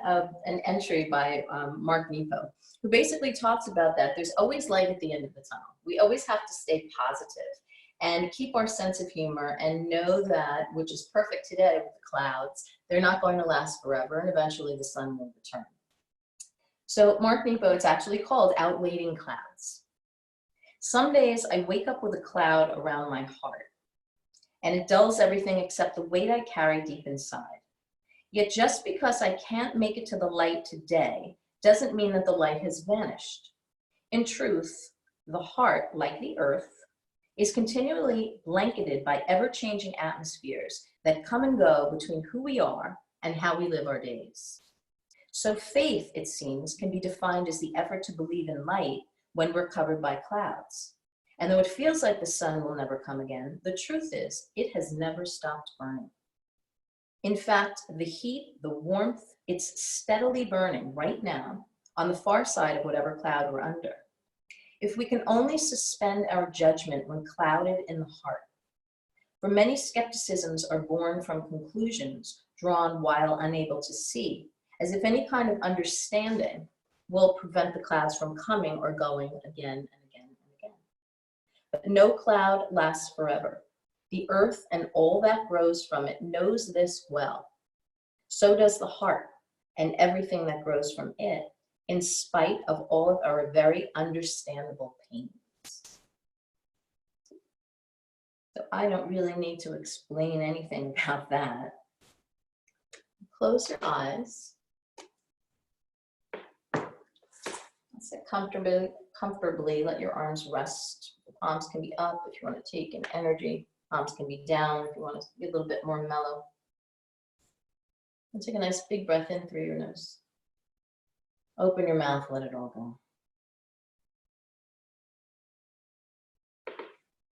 an entry by Mark Nepo, who basically talks about that. There's always light at the end of the tunnel. We always have to stay positive and keep our sense of humor and know that, which is perfect today with the clouds, they're not going to last forever, and eventually the sun will return. So Mark Nepo, it's actually called Outweighting Clouds. Some days I wake up with a cloud around my heart, and it dulls everything except the weight I carry deep inside. Yet just because I can't make it to the light today doesn't mean that the light has vanished. In truth, the heart, like the earth, is continually blanketed by ever-changing atmospheres that come and go between who we are and how we live our days. So faith, it seems, can be defined as the effort to believe in light when we're covered by clouds. And though it feels like the sun will never come again, the truth is it has never stopped burning. In fact, the heat, the warmth, it's steadily burning right now on the far side of whatever cloud we're under. If we can only suspend our judgment when clouded in the heart. For many skepticisms are born from conclusions drawn while unable to see, as if any kind of understanding will prevent the clouds from coming or going again and again and again. But no cloud lasts forever. The earth and all that grows from it knows this well. So does the heart and everything that grows from it, in spite of all of our very understandable pains. So I don't really need to explain anything about that. Close your eyes. Sit comfortably, let your arms rest. The palms can be up if you want to take in energy. Palms can be down if you want to be a little bit more mellow. And take a nice big breath in through your nose. Open your mouth, let it all go.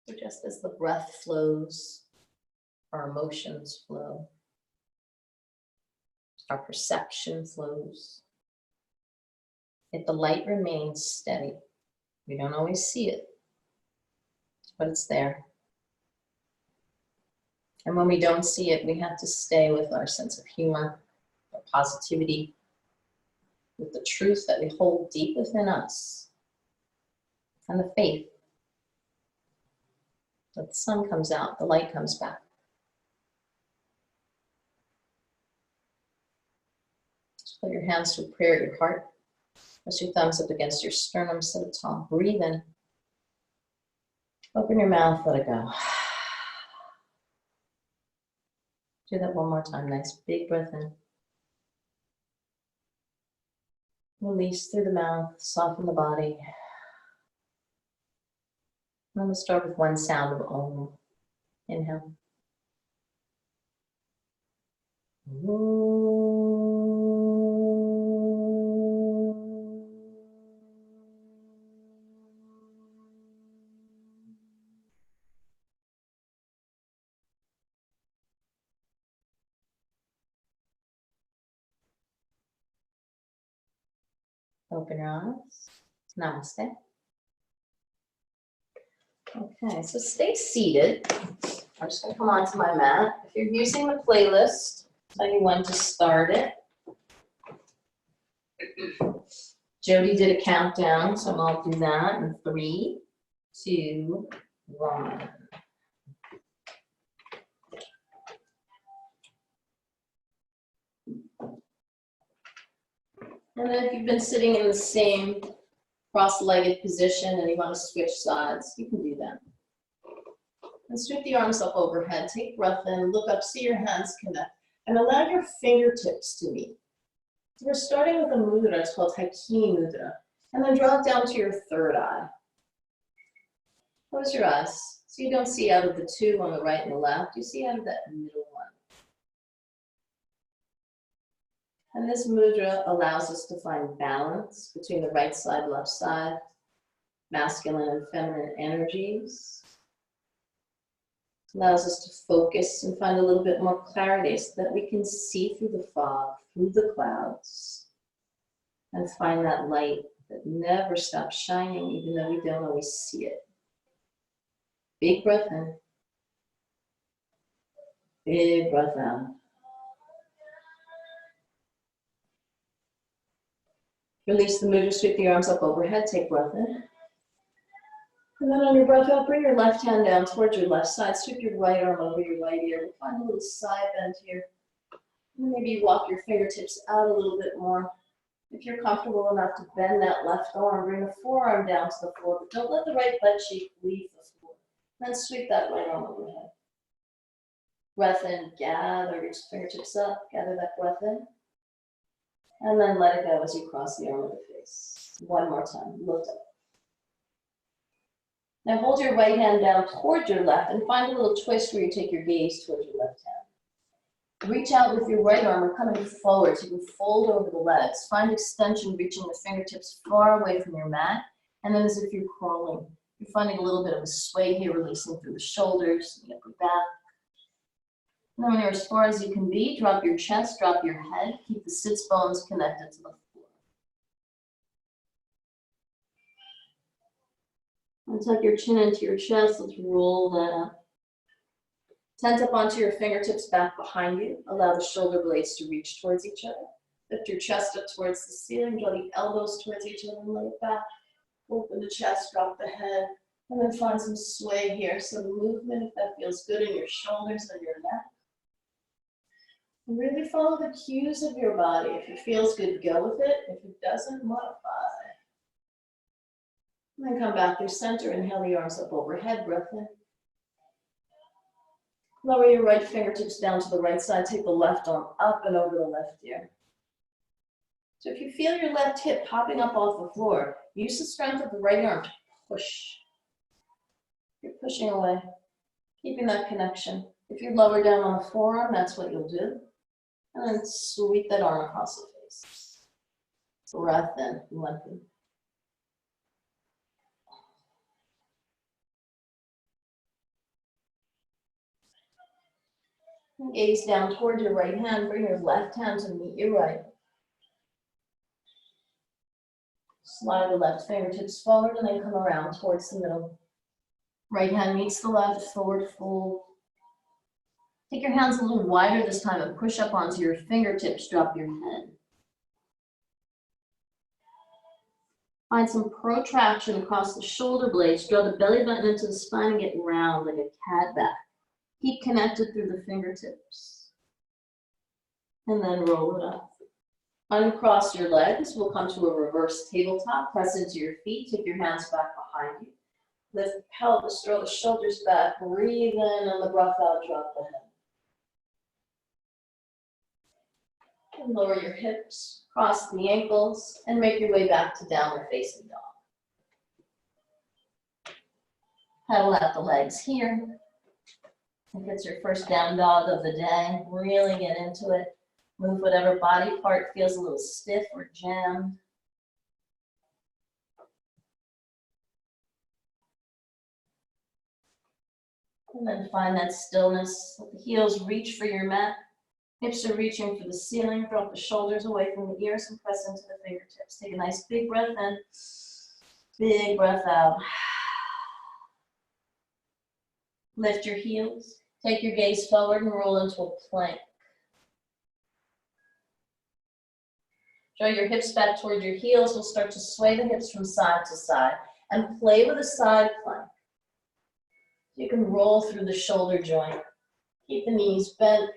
So just as the breath flows, our emotions flow, our perception flows. If the light remains steady, we don't always see it, but it's there. And when we don't see it, we have to stay with our sense of humor, our positivity, with the truth that we hold deep within us, and the faith that the sun comes out, the light comes back. Just put your hands to prayer at your heart. Press your thumbs up against your sternum, sit up tall. Breathe in. Open your mouth, let it go. Do that one more time. Nice big breath in. Release through the mouth, soften the body. And I'm going to start with one sound of Om. Inhale. Open your eyes. Namaste. Okay, so stay seated. I'm just going to come onto my mat. If you're using the playlist, I'll tell you when to start it. Jody did a countdown, so I'll do that in 3, 2, 1. And then if you've been sitting in the same cross-legged position and you want to switch sides, you can do that. And sweep the arms up overhead. Take breath in, look up, see your hands connect, and allow your fingertips to meet. So we're starting with a mudra, it's called Haki Mudra. And then draw it down to your third eye. Close your eyes so you don't see out of the two on the right and the left, you see out of that middle one. And this mudra allows us to find balance between the right side, left side, masculine and feminine energies. Allows us to focus and find a little bit more clarity so that we can see through the fog, through the clouds, and find that light that never stops shining, even though we don't always see it. Big breath in. Big breath out. Release the mudra, sweep the arms up overhead, take breath in. And then on your breath out, bring your left hand down towards your left side, sweep your right arm over your right ear. We'll find a little side bend here. Maybe walk your fingertips out a little bit more. If you're comfortable enough to bend that left arm, bring the forearm down to the floor, but don't let the right butt cheek leave the floor. Then sweep that right arm overhead. Breath in, gather your fingertips up, gather that breath in. And then let it go as you cross the arm of the face. One more time, lift up. Now hold your right hand down toward your left and find a little twist where you take your gaze towards your left hand. Reach out with your right arm, we're coming forward, so you can fold over the legs. Find extension, reaching the fingertips far away from your mat. And then as if you're crawling, you're finding a little bit of a sway here, releasing through the shoulders, the upper back. And then when you're as far as you can be, drop your chest, drop your head, keep the sits bones connected to the floor. And tuck your chin into your chest, let's roll that up. Tent up onto your fingertips back behind you. Allow the shoulder blades to reach towards each other. Lift your chest up towards the ceiling, draw the elbows towards each other and lay it back. Open the chest, drop the head, and then find some sway here. Some movement if that feels good in your shoulders and your neck. And really follow the cues of your body. If it feels good, go with it. If it doesn't, modify. And then come back through center, inhale the arms up overhead, breath in. Lower your right fingertips down to the right side, take the left arm up and over the left ear. So if you feel your left hip popping up off the floor, use the strength of the right arm to push. You're pushing away, keeping that connection. If you're lower down on the forearm, that's what you'll do. And then sweep that arm across the face. Breath in, lengthen. Gaze down toward your right hand, bring your left hand to meet your right. Slide the left fingertips forward and then come around towards the middle. Right hand meets the left, forward fold. Take your hands a little wider this time and push up onto your fingertips, drop your head. Find some protraction across the shoulder blades, draw the belly button into the spine and get round like a cat back. Keep connected through the fingertips. And then roll it up. Uncross your legs. We'll come to a reverse tabletop. Press into your feet. Take your hands back behind you. Lift the pelvis, draw the shoulders back. Breathe in on the breath out, drop the head. And lower your hips, cross the ankles, and make your way back to downward facing dog. Pedal out the legs here. If it's your first down dog of the day, really get into it. Move whatever body part feels a little stiff or jammed. And then find that stillness. Let the heels reach for your mat. Hips are reaching for the ceiling. Drop the shoulders away from the ears and press into the fingertips. Take a nice big breath in. Big breath out. Lift your heels. Take your gaze forward and roll into a plank. Draw your hips back toward your heels. We'll start to sway the hips from side to side and play with a side plank. You can roll through the shoulder joint. Keep the knees bent.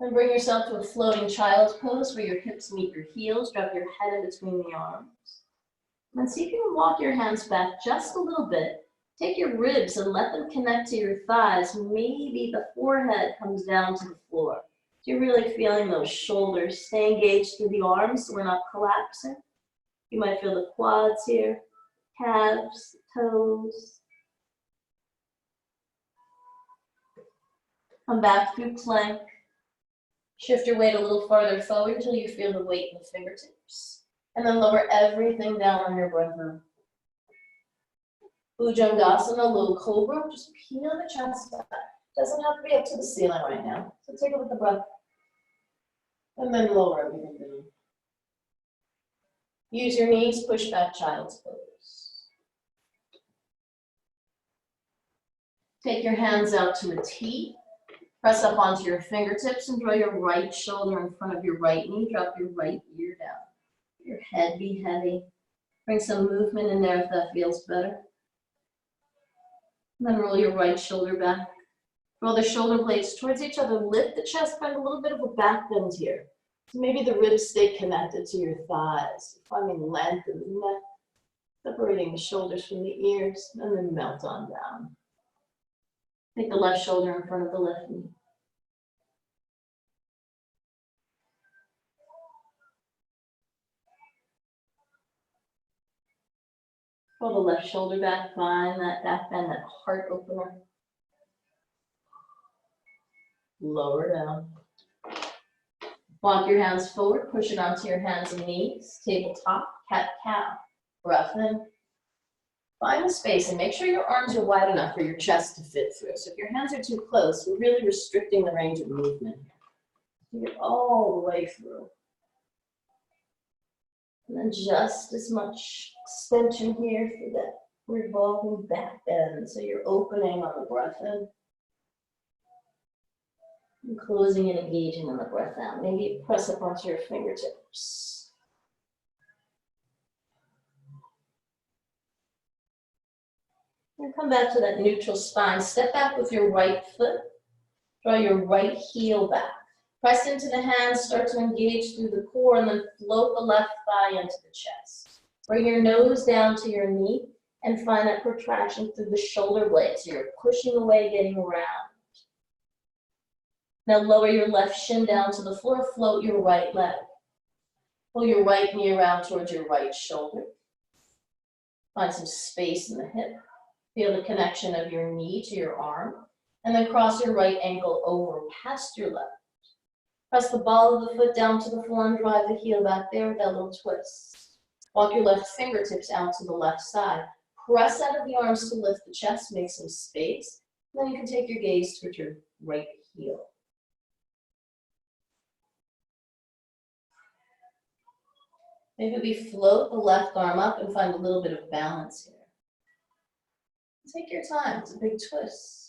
Then bring yourself to a floating child's pose where your hips meet your heels. Drop your head in between the arms. And see if you can walk your hands back just a little bit. Take your ribs and let them connect to your thighs. Maybe the forehead comes down to the floor. You're really feeling those shoulders. Stay engaged through the arms so we're not collapsing. You might feel the quads here, calves, toes. Come back through plank. Shift your weight a little farther forward until you feel the weight in the fingertips. And then lower everything down on your breath out. Bhujangasana, low cobra, just peel the chest back. Doesn't have to be up to the ceiling right now. So take it with the breath. And then lower everything down. Use your knees, push back child's pose. Take your hands out to a T. Press up onto your fingertips and draw your right shoulder in front of your right knee. Drop your right ear down. Your head be heavy. Bring some movement in there if that feels better. And then roll your right shoulder back. Roll the shoulder blades towards each other. Lift the chest, find a little bit of a back bend here. So maybe the ribs stay connected to your thighs. Finding length in the neck. Separating the shoulders from the ears. And then melt on down. Take the left shoulder in front of the left knee. Pull the left shoulder back, find that back bend, that heart opener. Lower down. Walk your hands forward, push it onto your hands and knees. Tabletop, cat-cow. Breath in. Find the space and make sure your arms are wide enough for your chest to fit through. So if your hands are too close, we're really restricting the range of movement here. Get all the way through. And then just as much extension here for that revolving back bend. So you're opening on the breath in. And closing and engaging on the breath out. Maybe press up onto your fingertips. And come back to that neutral spine. Step back with your right foot. Draw your right heel back. Press into the hands, start to engage through the core, and then float the left thigh into the chest. Bring your nose down to your knee and find that protraction through the shoulder blades. So you're pushing away, getting around. Now lower your left shin down to the floor, float your right leg. Pull your right knee around towards your right shoulder. Find some space in the hip. Feel the connection of your knee to your arm. And then cross your right ankle over past your left. Press the ball of the foot down to the floor and drive the heel back there with that little twist. Walk your left fingertips out to the left side. Press out of the arms to lift the chest, make some space. And then you can take your gaze towards your right heel. Maybe we float the left arm up and find a little bit of balance here. Take your time, it's a big twist.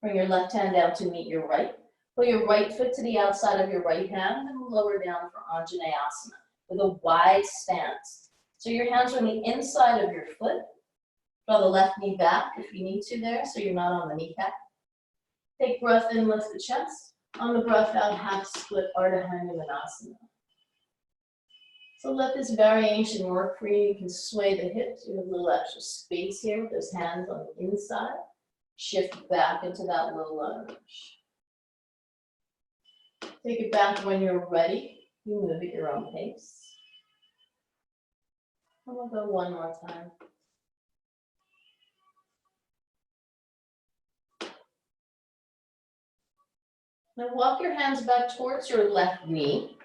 Bring your left hand down to meet your right. Pull your right foot to the outside of your right hand and lower down for Untitled with a wide stance. So your hands are on the inside of your foot. Draw the left knee back if you need to there, so you're not on the kneecap. Take breath in, lift the chest. On the breath out, half split Ardha Hanumanasana. So let this variation work for you. You can sway the hips. You have a little extra space here with those hands on the inside. Shift back into that low lunge. Take it back when you're ready. You move at your own pace. And we'll go one more time. Now walk your hands back towards your left knee.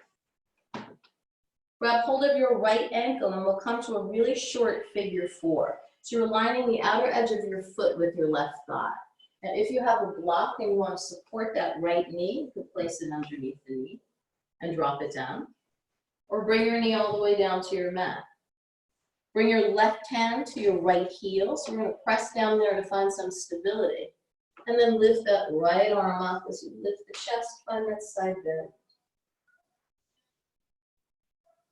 Grab hold of your right ankle and we'll come to a really short figure four. So you're aligning the outer edge of your foot with your left thigh. And if you have a block and you want to support that right knee, you can place it underneath the knee and drop it down. Or bring your knee all the way down to your mat. Bring your left hand to your right heel. So we're going to press down there to find some stability. And then lift that right arm up as you lift the chest, find that side bend.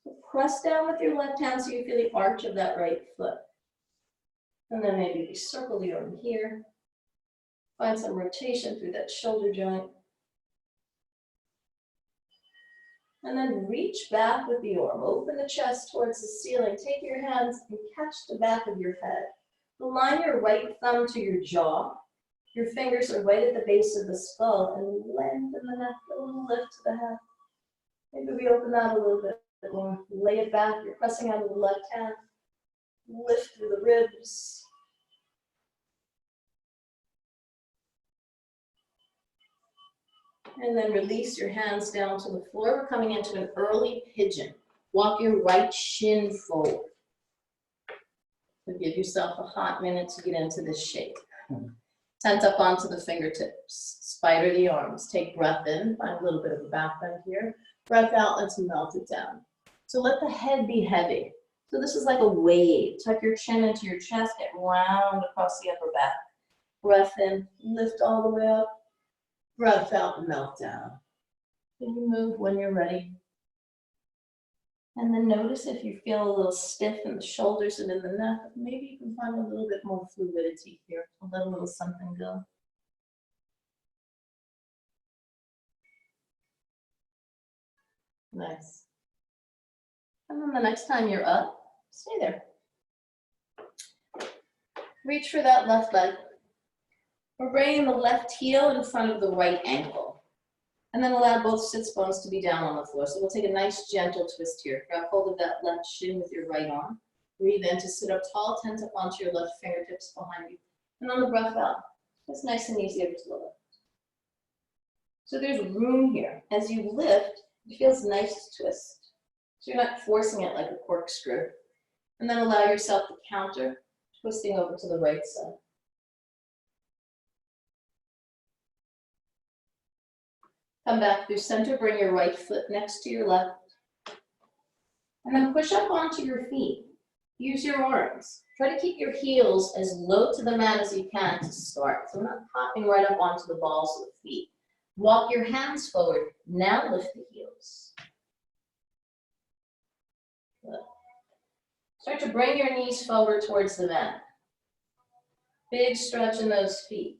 So press down with your left hand so you feel the arch of that right foot. And then maybe we circle the arm here. Find some rotation through that shoulder joint. And then reach back with the arm. Open the chest towards the ceiling. Take your hands and catch the back of your head. Align your right thumb to your jaw. Your fingers are right at the base of the skull and lengthen the neck, a little lift to the head. Maybe we open that a little bit more. Lay it back. You're pressing out of the left hand. Lift through the ribs. And then release your hands down to the floor. We're coming into an early pigeon. Walk your right shin forward. So give yourself a hot minute to get into this shape. Tent up onto the fingertips. Spider the arms. Take breath in. Find a little bit of a back bend here. Breath out. Let's melt it down. So let the head be heavy. So this is like a wave. Tuck your chin into your chest, get round across the upper back. Breath in, lift all the way up. Breath out, melt down. Then you move when you're ready. And then notice if you feel a little stiff in the shoulders and in the neck, maybe you can find a little bit more fluidity here. Let a little something go. Nice. And then the next time you're up, stay there. Reach for that left leg. We're bringing the left heel in front of the right ankle. And then allow both sits bones to be down on the floor. So we'll take a nice gentle twist here. Grab hold of that left shin with your right arm. Breathe in to sit up tall, tense up onto your left fingertips behind you. And on the breath out, just nice and easy over to the left. So there's room here. As you lift, it feels nice to twist. So you're not forcing it like a corkscrew. And then allow yourself to counter, twisting over to the right side. Come back through center, bring your right foot next to your left. And then push up onto your feet. Use your arms. Try to keep your heels as low to the mat as you can to start. So not popping right up onto the balls of the feet. Walk your hands forward. Now lift the heels. Good. Start to bring your knees forward towards the mat. Big stretch in those feet.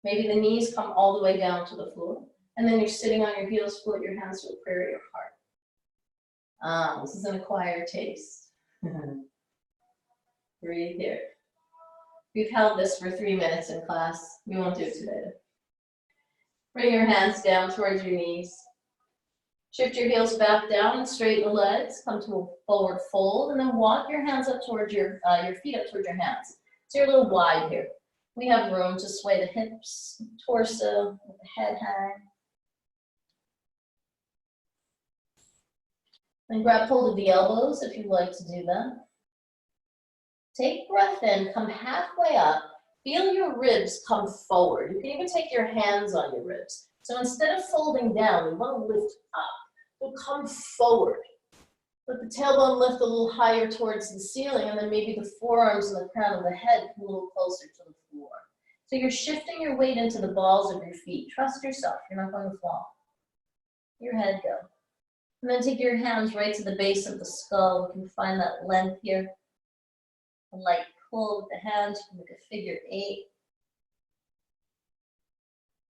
Maybe the knees come all the way down to the floor. And then you're sitting on your heels, float your hands to a prayer of your heart. This is an acquired taste. Breathe here. We've held this for 3 minutes in class. We won't do it today. Bring your hands down towards your knees. Shift your heels back down and straighten the legs. Come to a forward fold and then walk your hands up towards your feet up towards your hands. So you're a little wide here. We have room to sway the hips, torso, with the head hang. And grab hold of the elbows if you'd like to do that. Take breath in, come halfway up. Feel your ribs come forward. You can even take your hands on your ribs. So instead of folding down, we want to lift up. So come forward. Let the tailbone lift a little higher towards the ceiling, and then maybe the forearms and the crown of the head come a little closer to the floor. So you're shifting your weight into the balls of your feet. Trust yourself. You're not going to fall. Your head go. And then take your hands right to the base of the skull. You can find that length here. A light pull with the hands. You can make a figure 8.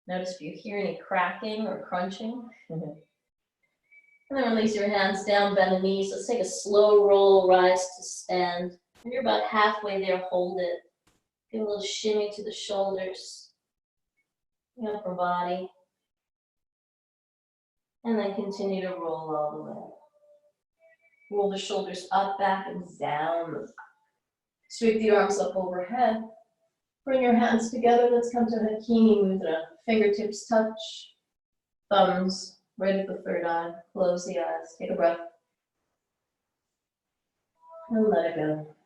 Notice if you hear any cracking or crunching. And then release your hands down, bend the knees. Let's take a slow roll, rise to stand. When you're about halfway there, hold it. Give a little shimmy to the shoulders, the upper body. And then continue to roll all the way. Roll the shoulders up, back, and down the back. Sweep the arms up overhead. Bring your hands together. Let's come to Hakini Mudra. Fingertips touch. Thumbs right at the third eye. Close the eyes. Take a breath. And let it go.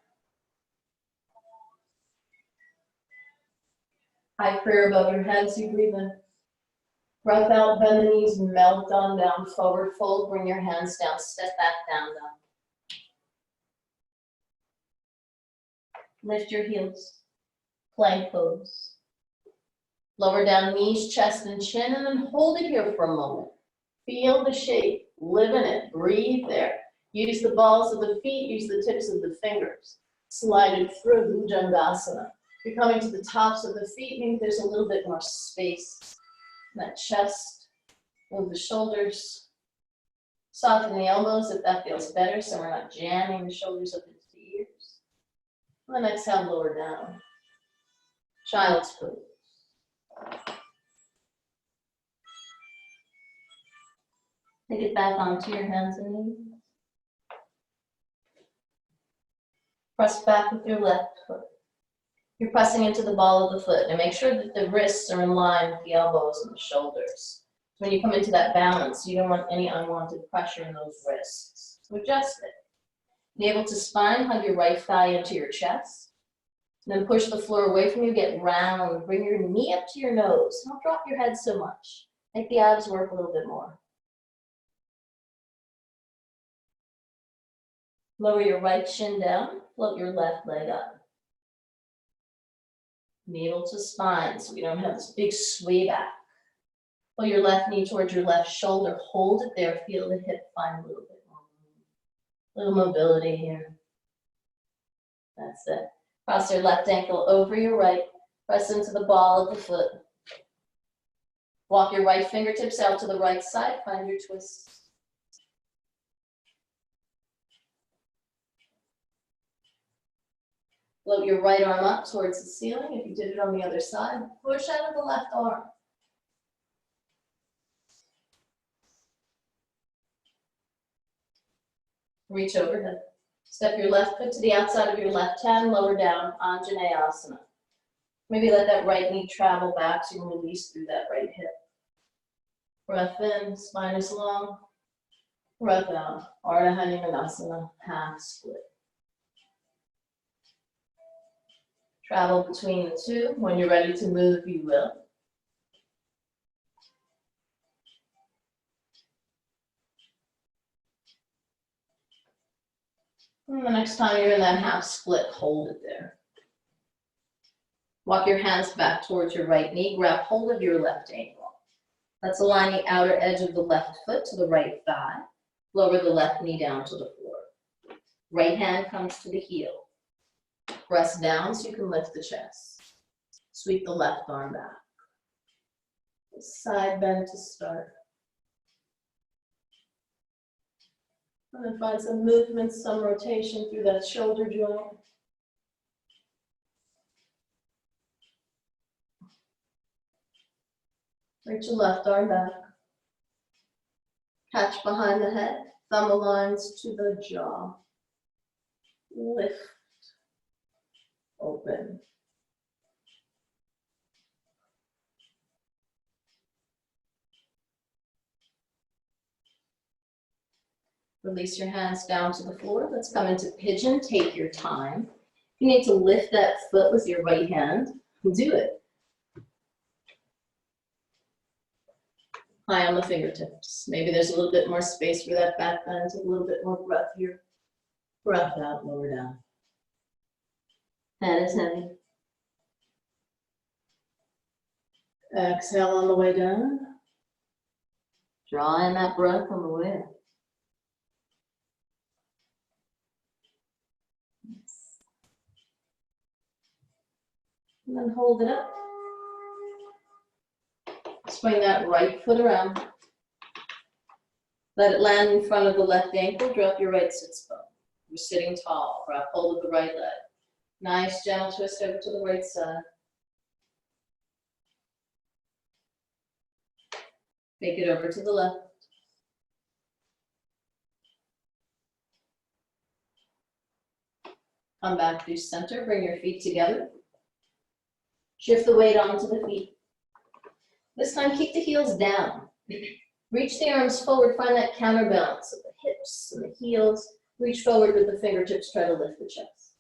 High prayer above your head as you breathe in. Breath out, bend the knees, melt on down, forward fold, bring your hands down, step back, down, down. Lift your heels, plank pose. Lower down knees, chest, and chin, and then hold it here for a moment. Feel the shape, live in it, breathe there. Use the balls of the feet, use the tips of the fingers. Slide it through Bhujangasana. You're coming to the tops of the feet, maybe there's a little bit more space. That chest, move the shoulders, soften the elbows if that feels better, so we're not jamming the shoulders up into the ears. And then exhale, lower down. Child's pose. Take it back onto your hands and knees. Press back with your left foot. You're pressing into the ball of the foot, and make sure that the wrists are in line with the elbows and the shoulders. When you come into that balance, you don't want any unwanted pressure in those wrists. So adjust it. Navel to spine, hug your right thigh into your chest. And then push the floor away from you, get round, bring your knee up to your nose. Don't drop your head so much. Make the abs work a little bit more. Lower your right shin down, float your left leg up. Navel to spine, so we don't have this big sway back. Pull your left knee towards your left shoulder, hold it there, feel the hip find a little bit more room. Little mobility here. That's it. Cross your left ankle over your right, press into the ball of the foot. Walk your right fingertips out to the right side, find your twist. Float your right arm up towards the ceiling. If you did it on the other side, push out of the left arm. Reach overhead. Step your left foot to the outside of your left hand, lower down, Anjaneyasana. Maybe let that right knee travel back so you can release through that right hip. Breath in, spine is long. Breath out, Ardha Hanumanasana, half split. Travel between the two. When you're ready to move, you will. And the next time you're in that half split, hold it there. Walk your hands back towards your right knee. Grab hold of your left ankle. Let's align the outer edge of the left foot to the right thigh. Lower the left knee down to the floor. Right hand comes to the heel. Press down so you can lift the chest. Sweep the left arm back. Side bend to start. And then find some movement, some rotation through that shoulder joint. Reach your left arm back. Catch behind the head. Thumb aligns to the jaw. Lift. Open. Release your hands down to the floor. Let's come into Pigeon. Take your time. You need to lift that foot with your right hand. Do it. High on the fingertips. Maybe there's a little bit more space for that back bend. Take a little bit more breath here. Breath out, lower down. Head is heavy. Exhale on the way down. Draw in that breath on the way up. And then hold it up. Swing that right foot around. Let it land in front of the left ankle. Drop your right sits bone. You're sitting tall. Grab hold of the right leg. Nice gentle twist over to the right side. Take it over to the left. Come back through center. Bring your feet together. Shift the weight onto the feet. This time, keep the heels down. Reach the arms forward. Find that counterbalance of the hips and the heels. Reach forward with the fingertips. Try to lift the chest.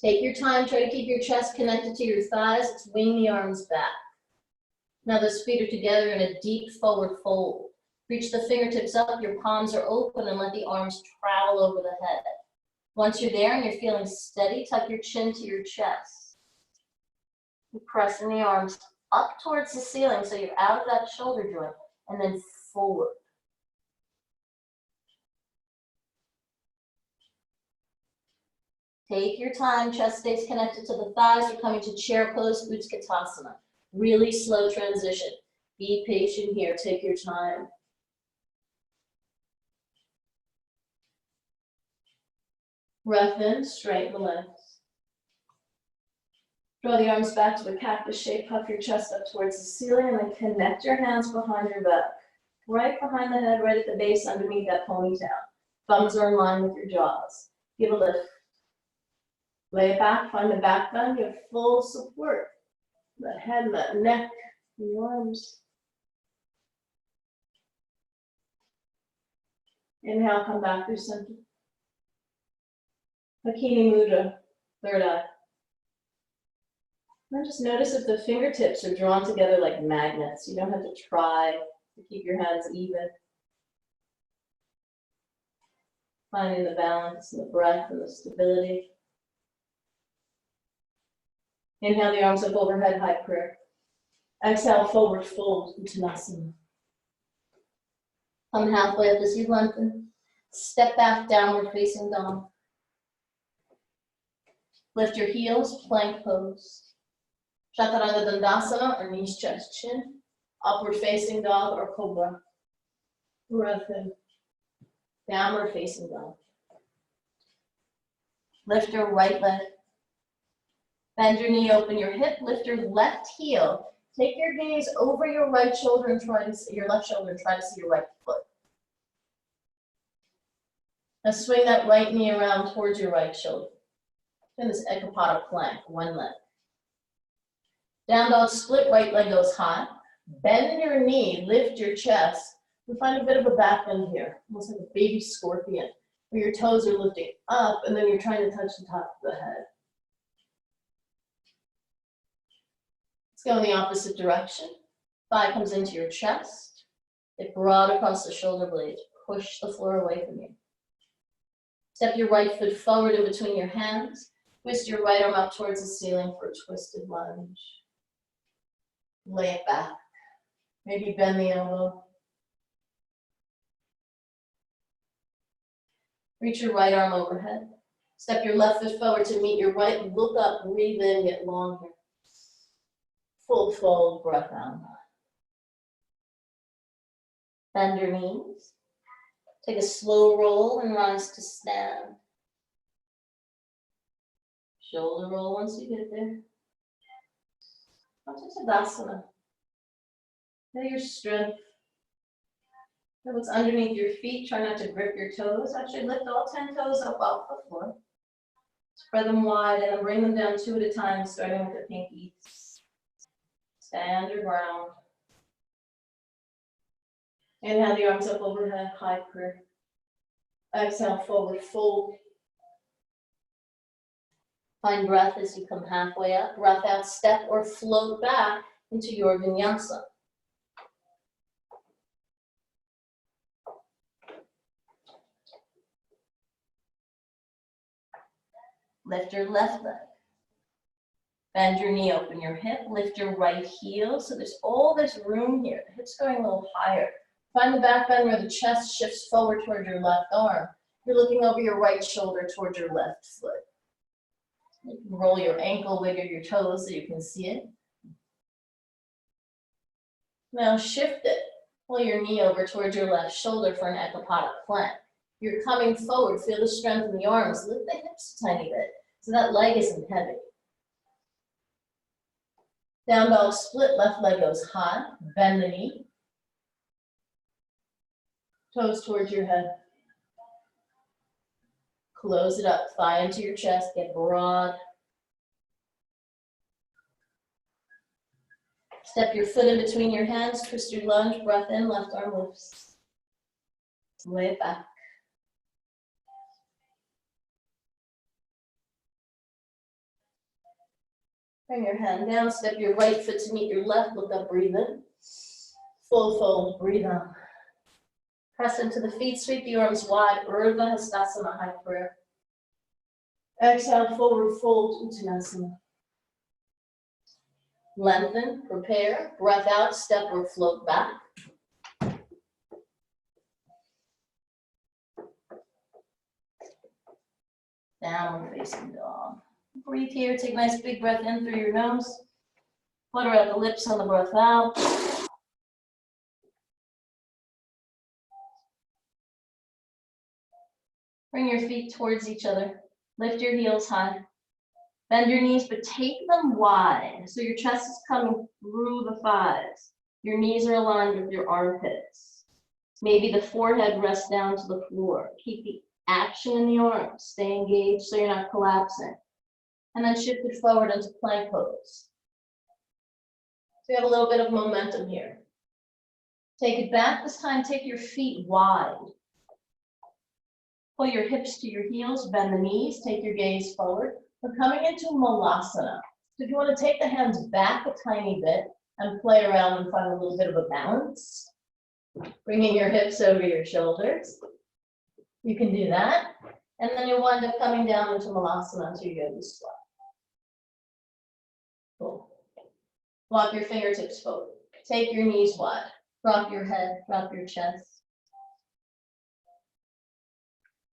Take your time. Try to keep your chest connected to your thighs. Let's wing the arms back. Now those feet are together in a deep forward fold. Reach the fingertips up. Your palms are open and let the arms travel over the head. Once you're there and you're feeling steady, tuck your chin to your chest. You're pressing the arms up towards the ceiling so you're out of that shoulder joint and then forward. Take your time, chest stays connected to the thighs. We're coming to chair pose, Utkatasana. Really slow transition. Be patient here, take your time. Breath in, straighten the legs. Draw the arms back to the cactus shape, puff your chest up towards the ceiling, and then connect your hands behind your back. Right behind the head, right at the base, underneath that ponytail. Thumbs are in line with your jaws. Give a lift. Lay it back, find the back bend, you have full support. That head, that neck, and your arms. Inhale, come back through center. Hakini Mudra, third eye. Now just notice if the fingertips are drawn together like magnets. You don't have to try to keep your hands even. Finding the balance and the breath and the stability. Inhale the arms up overhead, high prayer. Exhale, forward fold, Uttanasana. Come halfway up as you lengthen. Step back, downward facing dog. Lift your heels, plank pose. Chaturanga Dandasana, or knees, chest, chin. Upward facing dog or cobra. Breath in. Downward facing dog. Lift your right leg. Bend your knee, open your hip, lift your left heel. Take your gaze over your right shoulder and try to see your left shoulder and try to see your right foot. Now swing that right knee around towards your right shoulder. In this Ekapada plank, one leg. Down dog split, right leg goes high. Bend your knee, lift your chest. We find a bit of a back bend here, almost like a baby scorpion, where your toes are lifting up and then you're trying to touch the top of the head. Let's go in the opposite direction. Thigh comes into your chest. Get broad across the shoulder blades. Push the floor away from you. Step your right foot forward in between your hands. Twist your right arm up towards the ceiling for a twisted lunge. Lay it back. Maybe bend the elbow. Reach your right arm overhead. Step your left foot forward to meet your right. Look up, breathe in, get long here. Full fold, breath out. Bend your knees. Take a slow roll and rise to stand. Shoulder roll once you get there. Tadasana. Feel your strength. Feel what's underneath your feet. Try not to grip your toes. Actually lift all 10 toes up off the floor. Spread them wide and then bring them down 2 at a time, starting with the pinkies. Stand your ground. Inhale the arms up overhead, high prayer. Exhale, forward fold. Find breath as you come halfway up. Breath out, step or float back into your vinyasa. Lift your left leg. Bend your knee, open your hip, lift your right heel. So there's all this room here. The hips going a little higher. Find the back bend where the chest shifts forward toward your left arm. You're looking over your right shoulder towards your left foot. You can roll your ankle, wiggle your toes so you can see it. Now shift it. Pull your knee over towards your left shoulder for an Ekapada plank. You're coming forward. Feel the strength in the arms. Lift the hips a tiny bit so that leg isn't heavy. Down dog split, left leg goes high. Bend the knee. Toes towards your head. Close it up, thigh into your chest, get broad. Step your foot in between your hands, twist your lunge, breath in, left arm lifts. Lay it back. Bring your hand down, step your right foot to meet your left, look up, breathe in. Full fold, breathe out. Press into the feet, sweep the arms wide, Ardha Hastasana, high prayer. Exhale, forward fold, Uttanasana. Lengthen, prepare, breath out, step or float back. Downward facing dog. Breathe here, take a nice big breath in through your nose. Flutter out the lips on the breath out. Bring your feet towards each other. Lift your heels high. Bend your knees, but take them wide. So your chest is coming through the thighs. Your knees are aligned with your armpits. Maybe the forehead rests down to the floor. Keep the action in the arms. Stay engaged so you're not collapsing. And then shift it forward into plank pose. So you have a little bit of momentum here. Take it back. This time, take your feet wide. Pull your hips to your heels, bend the knees, take your gaze forward. We're coming into Malasana. So if you want to take the hands back a tiny bit and play around and find a little bit of a balance, bringing your hips over your shoulders. You can do that. And then you'll wind up coming down into Hanumanasana until you go to squat. Cool. Walk your fingertips forward. Take your knees wide. Drop your head, drop your chest.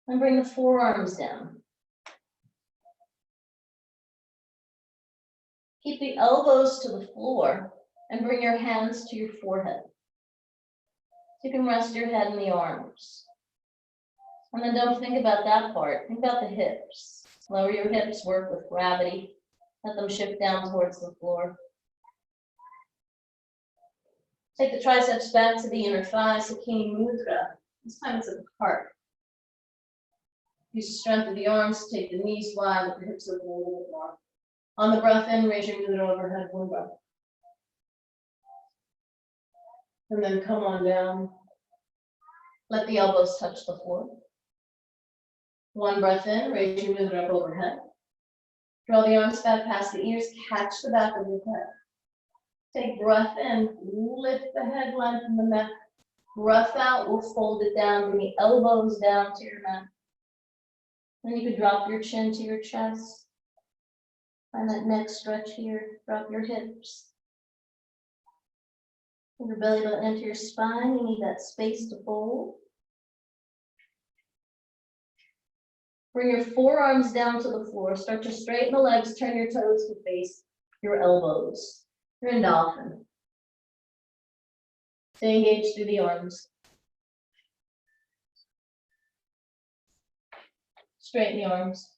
And bring the forearms down. Keep the elbows to the floor and bring your hands to your forehead. You can rest your head in the arms. And then don't think about that part. Think about the hips. Lower your hips, work with gravity. Let them shift down towards the floor. Take the triceps back to the inner thigh, Sakini Mudra. This time it's at the heart. Use the strength of the arms to take the knees wide, with the hips open a little bit more. On the breath in, raise your mudra overhead, one breath. And then come on down. Let the elbows touch the floor. One breath in, raise your mudra up overhead. Draw the arms back past the ears, catch the back of your head. Take breath in, lift the head, lengthen the neck. Breath out, we'll fold it down, bring the elbows down to your neck. Then you can drop your chin to your chest. Find that neck stretch here, drop your hips. Bring your belly button into your spine, you need that space to fold. Bring your forearms down to the floor, start to straighten the legs, turn your toes to face your elbows. You're in dolphin. Stay engaged through the arms. Straighten the arms.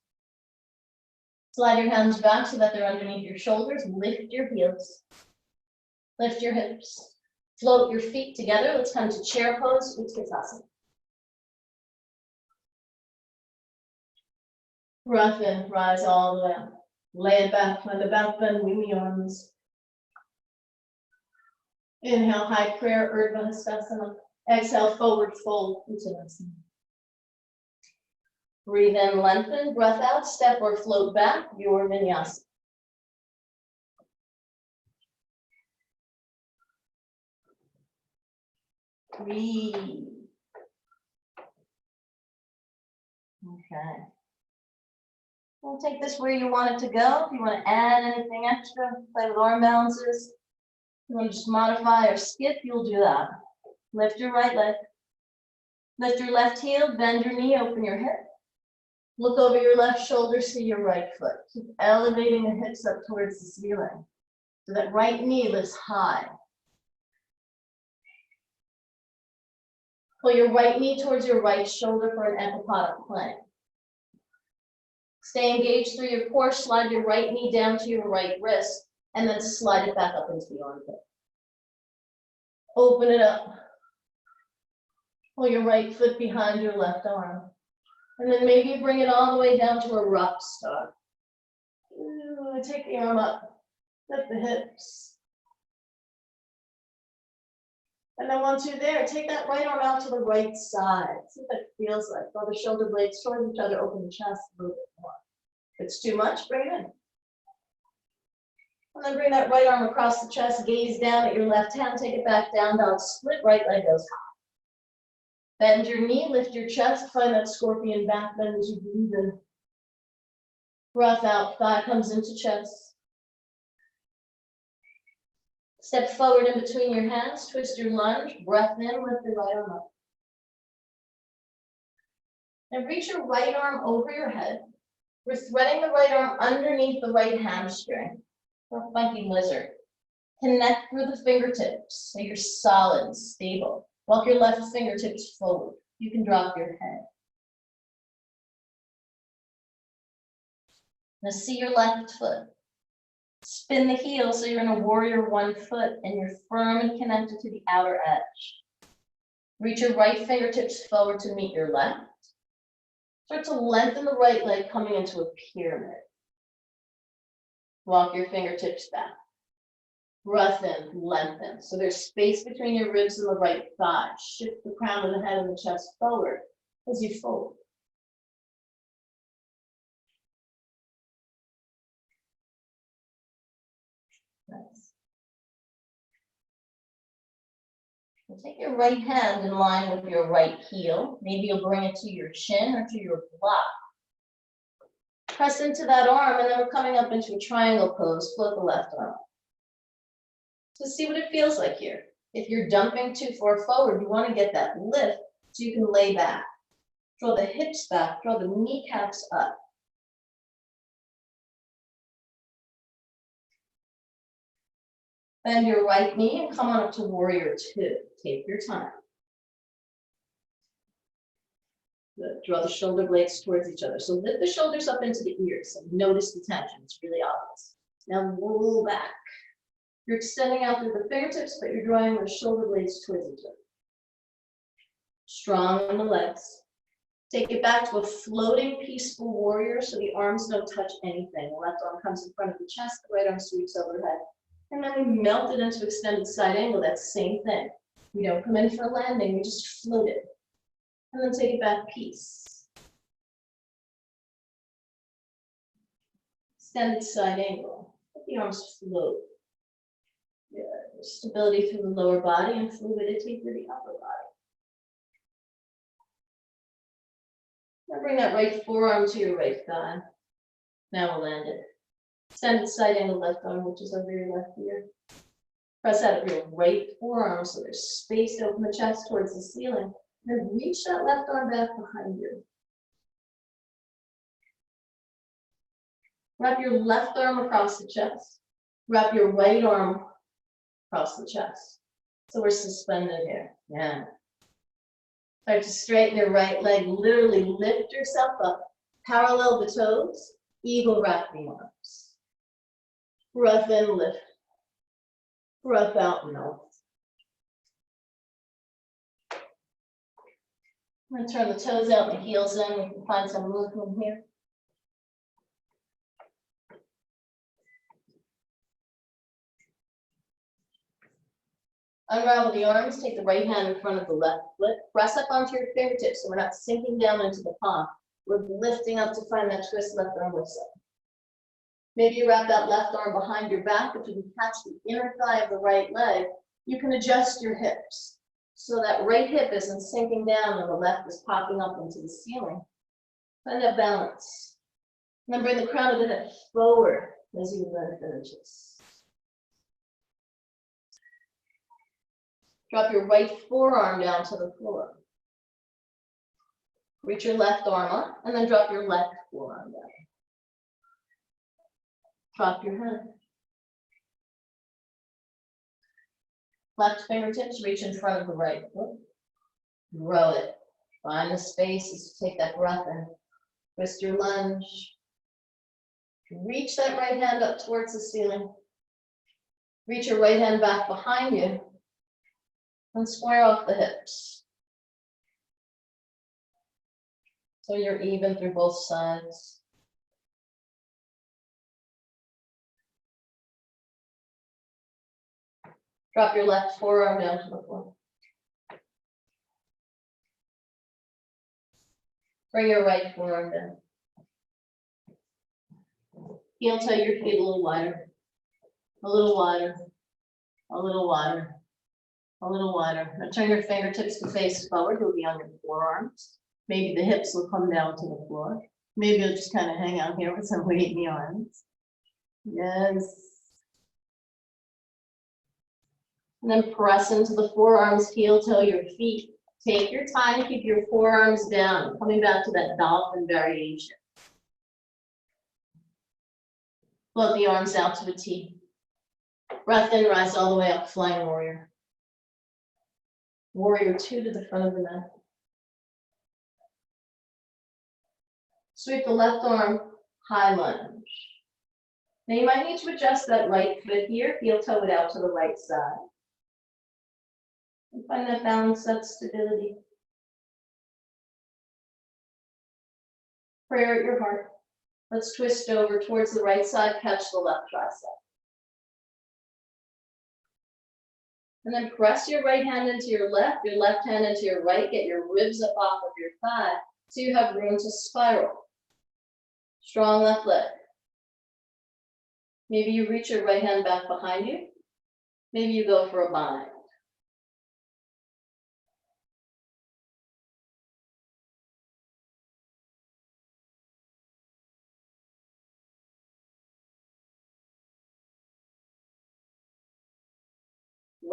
Slide your hands back so that they're underneath your shoulders. Lift your heels. Lift your hips. Float your feet together. Let's come to chair pose, Utkatasana. Breath in, rise all the way up. Lay it back, find the back bend, wing the arms. Inhale, high prayer, Ardha Hastasana. Exhale, forward fold, Uttanasana. Breathe in, lengthen, breath out, step or float back, your Vinyasa. Breathe. Okay. We'll take this where you want it to go. If you want to add anything extra, play with arm balances. If you want to just modify or skip, you'll do that. Lift your right leg. Lift your left heel, bend your knee, open your hip. Look over your left shoulder, see your right foot. Keep elevating the hips up towards the ceiling. So that right knee lifts high. Pull your right knee towards your right shoulder for an ecopodic plank. Stay engaged through your core, slide your right knee down to your right wrist, and then slide it back up into the armpit. Open it up. Pull your right foot behind your left arm. And then maybe you bring it all the way down to a rock star. Ooh, take the arm up, lift the hips. And then once you're there, take that right arm out to the right side. See what that feels like. Draw the shoulder blades towards each other, open the chest a little bit more. If it's too much, bring it in. And then bring that right arm across the chest, gaze down at your left hand, take it back down, dog split, right leg goes high. Bend your knee, lift your chest, find that scorpion back bend as you breathe in. Breath out, thigh comes into chest. Step forward in between your hands, twist your lunge, breath in, lift the right arm up. And reach your right arm over your head. We're threading the right arm underneath the right hamstring. Or funky lizard. Connect through the fingertips so you're solid, stable. Walk your left fingertips forward. You can drop your head. Now see your left foot. Spin the heel so you're in a warrior 1 foot and you're firm and connected to the outer edge. Reach your right fingertips forward to meet your left. Start to lengthen the right leg coming into a pyramid. Walk your fingertips back. Breath in, lengthen. So there's space between your ribs and the right thigh. Shift the crown of the head and the chest forward as you fold. Nice. And take your right hand in line with your right heel. Maybe you'll bring it to your chin or to your block. Press into that arm, and then we're coming up into a triangle pose. Float the left arm. So see what it feels like here. If you're dumping too far forward, you want to get that lift so you can lay back. Draw the hips back, draw the kneecaps up. Bend your right knee and come on up to warrior two. Take your time. Good. Draw the shoulder blades towards each other. So lift the shoulders up into the ears and notice the tension. It's really obvious. Now roll back. You're extending out through the fingertips, but you're drawing the shoulder blades towards each other. Strong in the legs. Take it back to a floating, peaceful warrior so the arms don't touch anything. The left arm comes in front of the chest, the right arm sweeps overhead. And then we melt it into extended side angle. That's the same thing. We don't come in for a landing, we just float it. And then take it back, peace. Extended side angle. Let the arms float. Good. Stability through the lower body and fluidity through the upper body. Now bring that right forearm to your right thigh. Now we'll land it. Extended side angle left arm, which is over your left ear. Press out of your right forearm so there's space to open the chest towards the ceiling. Then reach that left arm back behind you. Wrap your left arm across the chest. Wrap your right arm across the chest. So we're suspended here. Yeah. Start to straighten your right leg. Literally lift yourself up. Parallel the toes. Eagle wrap the arms. Breath in, lift. Breath out, melt. I'm going to turn the toes out and the heels in. We can find some movement here. Unravel the arms. Take the right hand in front of the left foot. Press up onto your fingertips so we're not sinking down into the palm. We're lifting up to find that twist left arm lifts up. Maybe you wrap that left arm behind your back. If you can catch the inner thigh of the right leg, you can adjust your hips. So that right hip isn't sinking down and the left is popping up into the ceiling. Find that balance. And then bring the crown of the head forward as you learn finishes. Drop your right forearm down to the floor. Reach your left arm up and then drop your left forearm down. Drop your head. Left fingertips reach in front of the right foot. Grow it. Find the spaces to take that breath in. Twist your lunge. Reach that right hand up towards the ceiling. Reach your right hand back behind you. And square off the hips. So you're even through both sides. Drop your left forearm down to the floor. Bring your right forearm down. Heel toe your feet a little wider. A little wider. A little wider. A little wider. Now turn your fingertips to face forward. You'll be on your forearms. Maybe the hips will come down to the floor. Maybe you'll just kind of hang out here with some weight in the arms. Yes. And then press into the forearms, heel toe your feet. Take your time, keep your forearms down. Coming back to that dolphin variation. Float the arms out to a T. Breath in, rise all the way up, flying warrior. Warrior two to the front of the mat. Sweep the left arm, high lunge. Now you might need to adjust that right foot here, heel toe it out to the right side. And find that balance, that stability. Prayer at your heart. Let's twist over towards the right side, catch the left tricep. And then press your right hand into your left hand into your right, get your ribs up off of your thigh so you have room to spiral. Strong left leg. Maybe you reach your right hand back behind you. Maybe you go for a bind.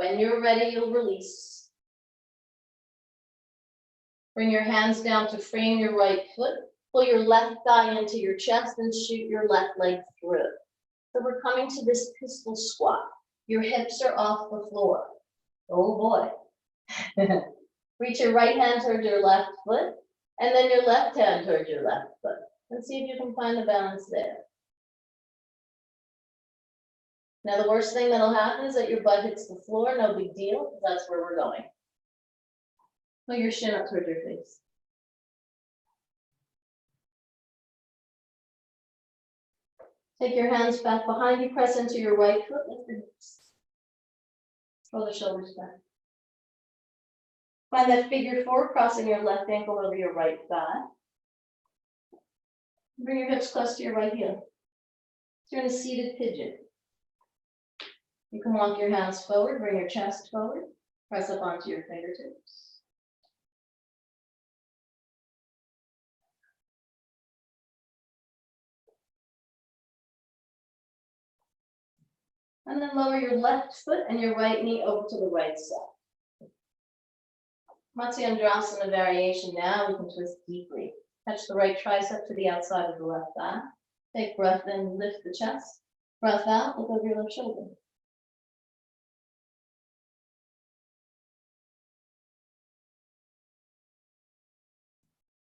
When you're ready, you'll release. Bring your hands down to frame your right foot. Pull your left thigh into your chest and shoot your left leg through. So we're coming to this pistol squat. Your hips are off the floor. Oh boy. Reach your right hand towards your left foot, and then your left hand towards your left foot. And see if you can find the balance there. Now the worst thing that'll happen is that your butt hits the floor, no big deal, because that's where we're going. Put your shin up towards your face. Take your hands back behind you, press into your right foot, lift the hips. Roll the shoulders back. Find that figure four, crossing your left ankle over your right thigh. Bring your hips close to your right heel. So you're in a seated pigeon. You can walk your hands forward, bring your chest forward, press up onto your fingertips. And then lower your left foot and your right knee over to the right side. Matsyendrasana variation now, we can twist deeply. Touch the right tricep to the outside of the left thigh. Take breath in, lift the chest. Breath out, look over your left shoulder.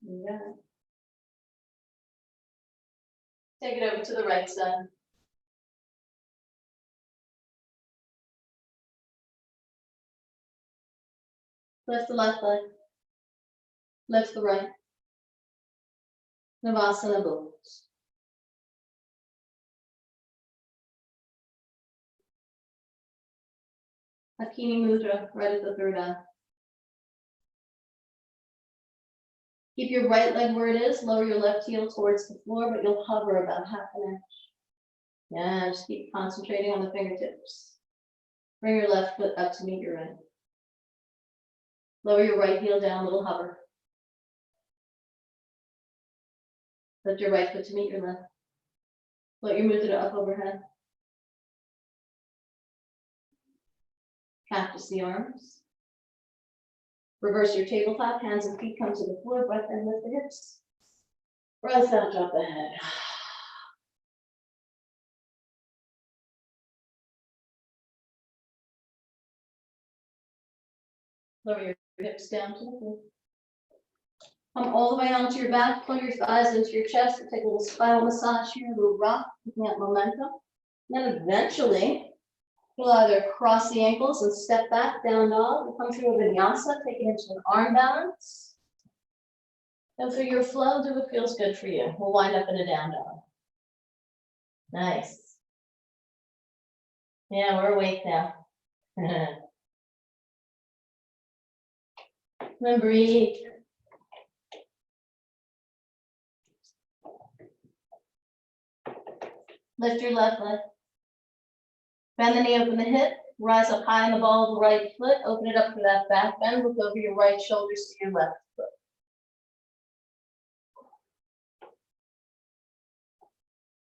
You got it. Take it over to the right side. Lift the left leg. Lift the right. Navasana bows. Hakini Mudra, right at the third eye. Keep your right leg where it is, lower your left heel towards the floor, but you'll hover about half an inch. Yeah, just keep concentrating on the fingertips. Bring your left foot up to meet your right. Lower your right heel down, little hover. Lift your right foot to meet your left. Float your mudra up overhead. Cactus the arms. Reverse your tabletop, hands and feet come to the floor, breath in, lift the hips. Breath out, drop the head. Lower your hips down to the floor. Come all the way onto your back, pull your thighs into your chest, and take a little spinal massage here, a little rock, picking up momentum. And then eventually, you'll either cross the ankles and step back, down dog, or come through a vinyasa, take it into an arm balance. And for your flow, do what feels good for you. We'll wind up in a down dog. Nice. Yeah, we're awake now. Then breathe. Lift your left leg. Bend the knee, open the hip. Rise up high on the ball of the right foot. Open it up for that back bend. Look over your right shoulders to your left foot.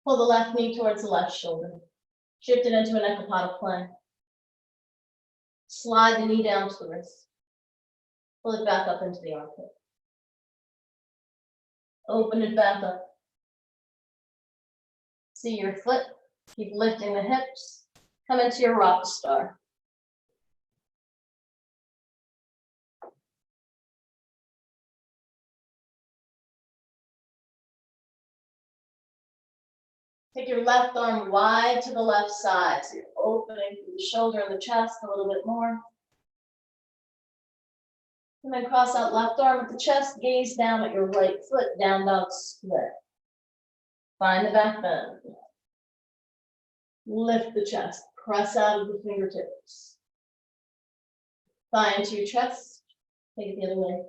Pull the left knee towards the left shoulder. Shift it into an ekapada plank. Slide the knee down to the wrist. Pull it back up into the armpit. Open it back up. See your foot. Keep lifting the hips. Come into your rock star. Take your left arm wide to the left side. So you're opening through the shoulder and the chest a little bit more. And then cross out left arm with the chest, gaze down at your right foot, down dog split. Find the back bend. Lift the chest, press out of the fingertips. Thigh into your chest, take it the other way.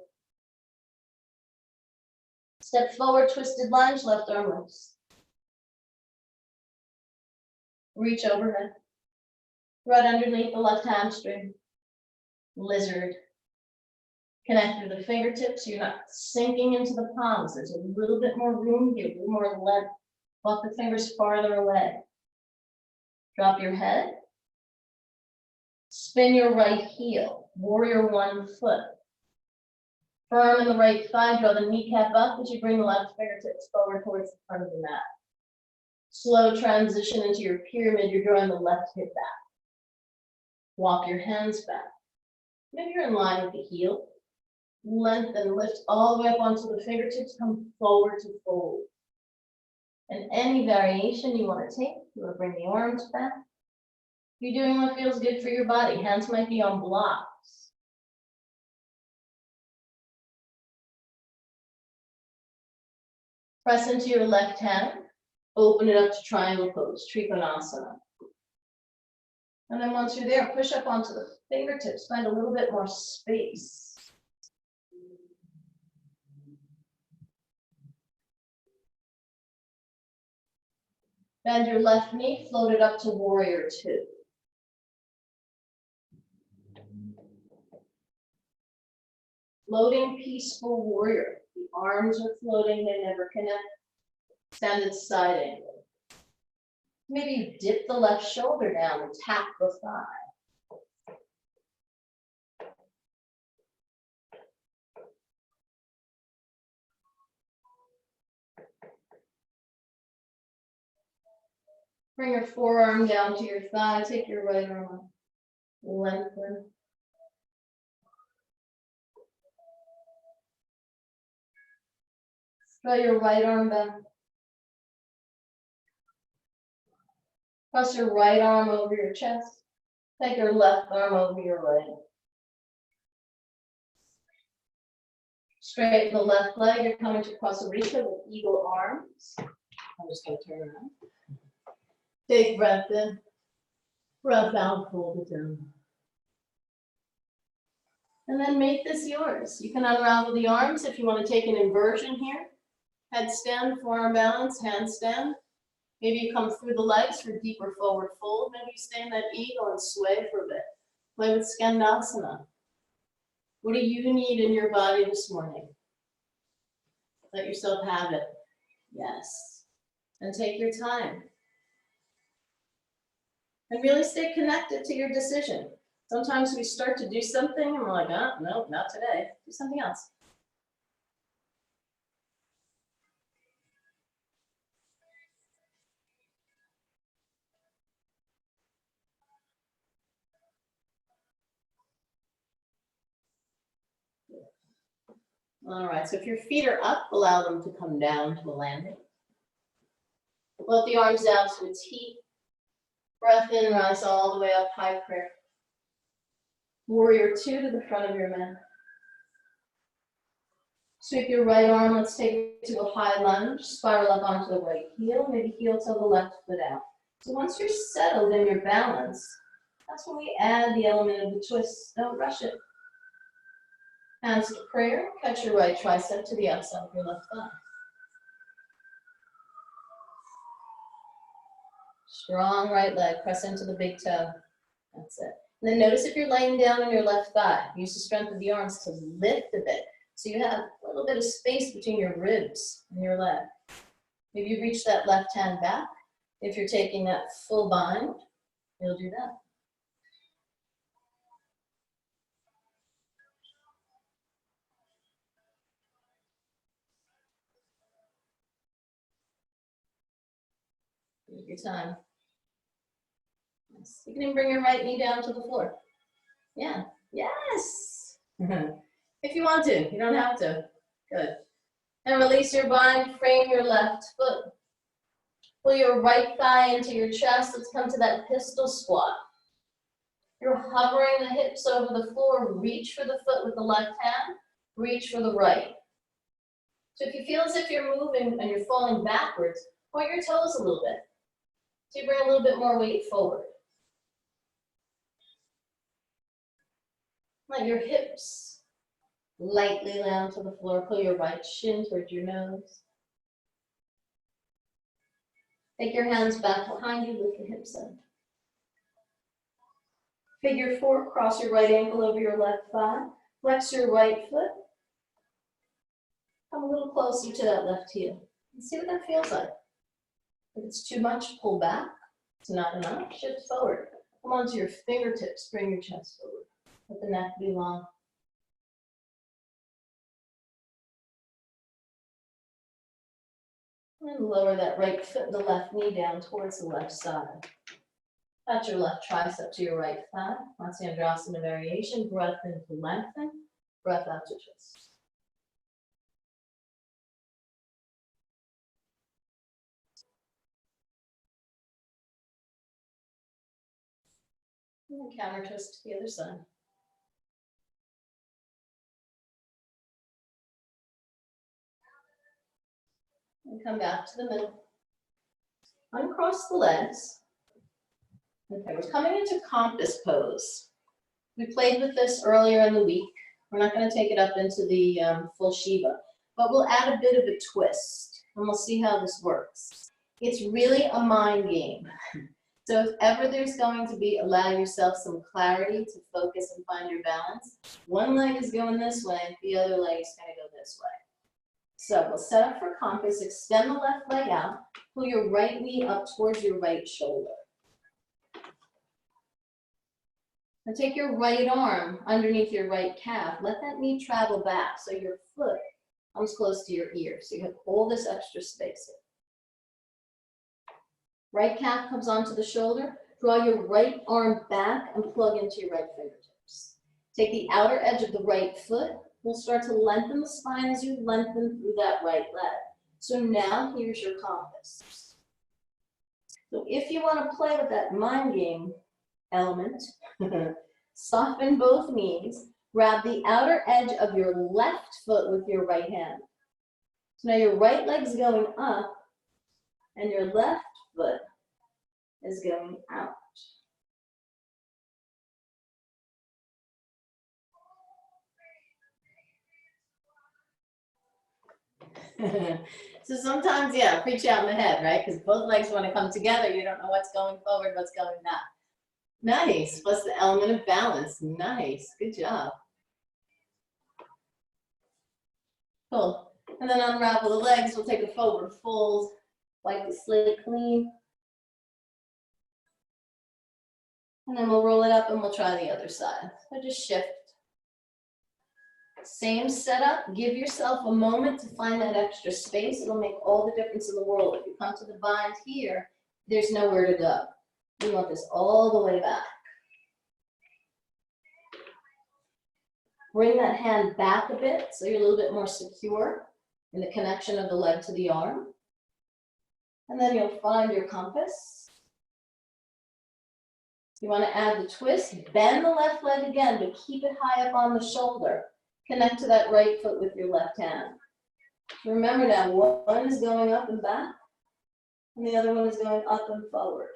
Step forward, twisted lunge, left arm lifts. Reach overhead. Right underneath the left hamstring. Lizard. Connect through the fingertips. You're not sinking into the palms. There's a little bit more room here, a little more length. Walk the fingers farther away. Drop your head. Spin your right heel, warrior one foot. Firm in the right thigh, draw the kneecap up as you bring the left fingertips forward towards the front of the mat. Slow transition into your pyramid, you're drawing the left hip back. Walk your hands back. Maybe you're in line with the heel. Lengthen, lift all the way up onto the fingertips, come forward to fold. And any variation you want to take, you want to bring the arms back. You're doing what feels good for your body. Hands might be on blocks. Press into your left hand. Open it up to triangle pose, Trikonasana. And then once you're there, push up onto the fingertips. Find a little bit more space. Bend your left knee, float it up to warrior two. Floating peaceful warrior. The arms are floating, they never connect. Stand at side angle. Maybe you dip the left shoulder down and tap the thigh. Bring your forearm down to your thigh, take your right arm up, lengthen. Draw your right arm back. Cross your right arm over your chest. Take your left arm over your right. Straighten the left leg. You're coming to Prasarika with eagle arms. I'm just going to turn around. Take breath in. Breath out, fold it down. And then make this yours. You can unravel the arms if you want to take an inversion here. Headstand, forearm balance, handstand. Maybe you come through the legs for deeper forward fold. Maybe you stay in that eagle and sway for a bit. Play with Skandasana. What do you need in your body this morning? Let yourself have it. Yes. And take your time. And really stay connected to your decision. Sometimes we start to do something and we're like, oh, no, not today. Do something else. All right, so if your feet are up, allow them to come down to a landing. Let the arms down to a T. Breath in, rise all the way up, high prayer. Warrior two to the front of your mat. Sweep your right arm, let's take it to a high lunge. Spiral up onto the right heel, maybe heel to the left foot out. So once you're settled in your balance, that's when we add the element of the twist. Don't rush it. Hands to prayer, catch your right tricep to the outside of your left thigh. Strong right leg, press into the big toe. That's it. And then notice if you're laying down on your left thigh. Use the strength of the arms to lift a bit. So you have a little bit of space between your ribs and your leg. Maybe you reach that left hand back. If you're taking that full bind, you'll do that. Take your time. Yes. You can even bring your right knee down to the floor. Yeah. Yes. If you want to, you don't have to. Good. And release your bind, frame your left foot. Pull your right thigh into your chest. Let's come to that pistol squat. You're hovering the hips over the floor. Reach for the foot with the left hand. Reach for the right. So if you feel as if you're moving and you're falling backwards, point your toes a little bit. So you bring a little bit more weight forward. Let your hips lightly down to the floor. Pull your right shin towards your nose. Take your hands back behind you, lift your hips in. Figure four, cross your right ankle over your left thigh. Flex your right foot. Come a little closer to that left heel. And see what that feels like. If it's too much, pull back. If it's not enough, shift forward. Come onto your fingertips, bring your chest forward. Let the neck be long. And lower that right foot and the left knee down towards the left side. Touch your left tricep to your right thigh. Andrasana variation. Breath in to lengthen. Breath out to twist. And then counter twist to the other side. And come back to the middle. Uncross the legs. Okay, we're coming into compass pose. We played with this earlier in the week. We're not going to take it up into the full Shiva, but we'll add a bit of a twist, and we'll see how this works. It's really a mind game. So if ever there's going to be, allow yourself some clarity to focus and find your balance. One leg is going this way, the other leg is going to go this way. So we'll set up for compass, extend the left leg out, pull your right knee up towards your right shoulder. And take your right arm underneath your right calf. Let that knee travel back so your foot comes close to your ear. So you have all this extra space here. Right calf comes onto the shoulder. Draw your right arm back and plug into your right fingertips. Take the outer edge of the right foot. We'll start to lengthen the spine as you lengthen through that right leg. So now here's your compass. So if you want to play with that mind game element, soften both knees, grab the outer edge of your left foot with your right hand. So now your right leg's going up and your left foot is going out. So sometimes, yeah, preach out in the head, right? Because both legs want to come together. You don't know what's going forward, what's going back. Nice. Plus the element of balance. Nice. Good job. Cool. And then unravel the legs. We'll take a forward fold. Wipe the slate clean. And then we'll roll it up and we'll try the other side. So just shift. Same setup. Give yourself a moment to find that extra space. It'll make all the difference in the world. If you come to the bind here, there's nowhere to go. We want this all the way back. Bring that hand back a bit so you're a little bit more secure in the connection of the leg to the arm. And then you'll find your compass. You want to add the twist. Bend the left leg again, but keep it high up on the shoulder. Connect to that right foot with your left hand. Remember now, one is going up and back, and the other one is going up and forward.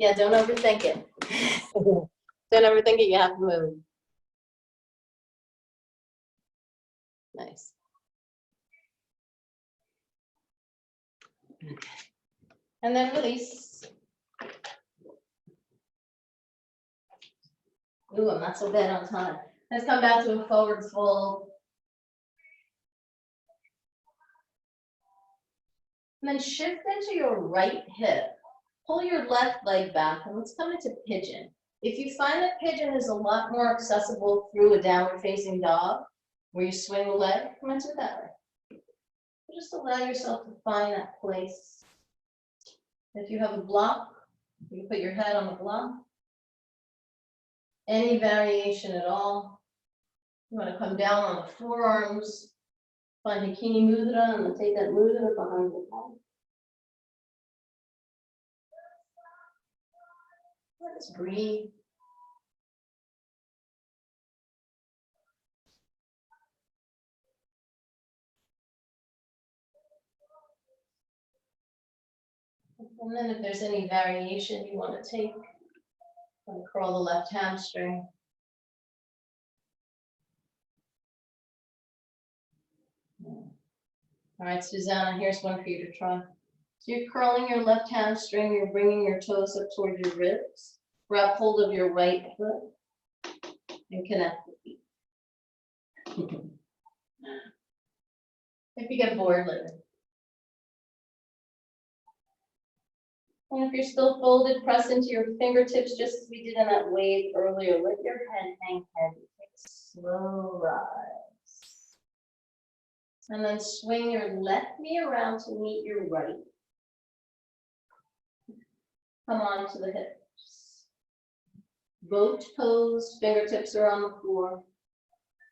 Yeah, don't overthink it. Don't overthink it, you have to move. Nice. Okay. And then release. Ooh, I'm not so bad on time. Let's come back to a forward fold. And then shift into your right hip. Pull your left leg back and let's come into pigeon. If you find that pigeon is a lot more accessible through a downward facing dog, where you swing the leg, come into it that way. Just allow yourself to find that place. If you have a block, you can put your head on the block. Any variation at all. You want to come down on the forearms, find Hakini Mudra, and then take that mudra behind the head. Let's breathe. And then if there's any variation you want to take, curl the left hamstring. All right, Susanna, here's one for you to try. So you're curling your left hamstring, you're bringing your toes up toward your ribs. Grab hold of your right foot and connect the feet. If you get bored later. And if you're still folded, press into your fingertips just as we did in that wave earlier. Let your head hang heavy. Take a slow rise. And then swing your left knee around to meet your right. Come on to the hips. Both toes, fingertips are on the floor.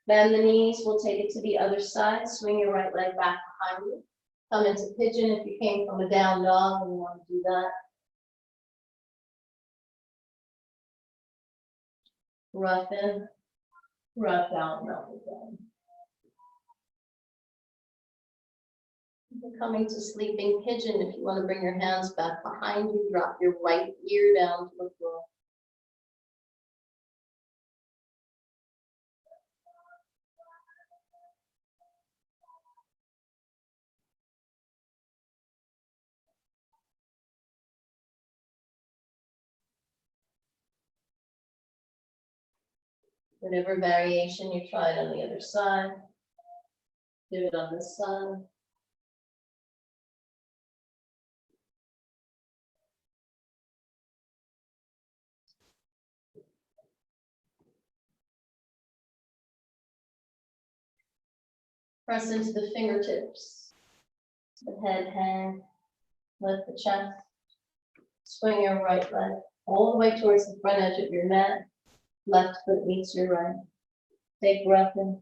Bend the knees, we'll take it to the other side. Swing your right leg back behind you. Come into pigeon if you came from a down dog and you want to do that. Rough in, rough out, melt it down. Coming to sleeping pigeon, if you want to bring your hands back behind you, drop your right ear down to the floor. Whatever variation you tried on the other side, do it on this side. Press into the fingertips. The head hang, lift the chest. Swing your right leg all the way towards the front edge of your mat. Left foot meets your right. Take breath in.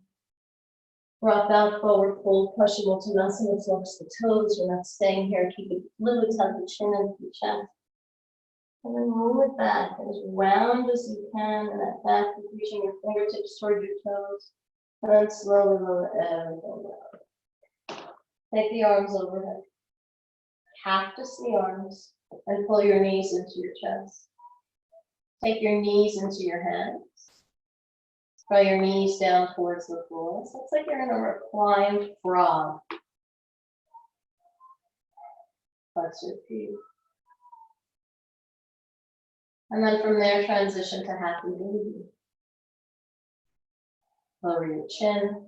Rock out, forward fold, push Hanumanasana, flex the toes. We're not staying here. Keep it fluid, tuck the chin into the chest. And then move it back as round as you can. And that back, reaching your fingertips toward your toes. And then slowly lower everything down. Take the arms overhead. Cactus the arms and pull your knees into your chest. Take your knees into your hands. Draw your knees down towards the floor. So it's like you're in a reclined frog. Flex your feet. And then from there, transition to happy baby. Lower your chin.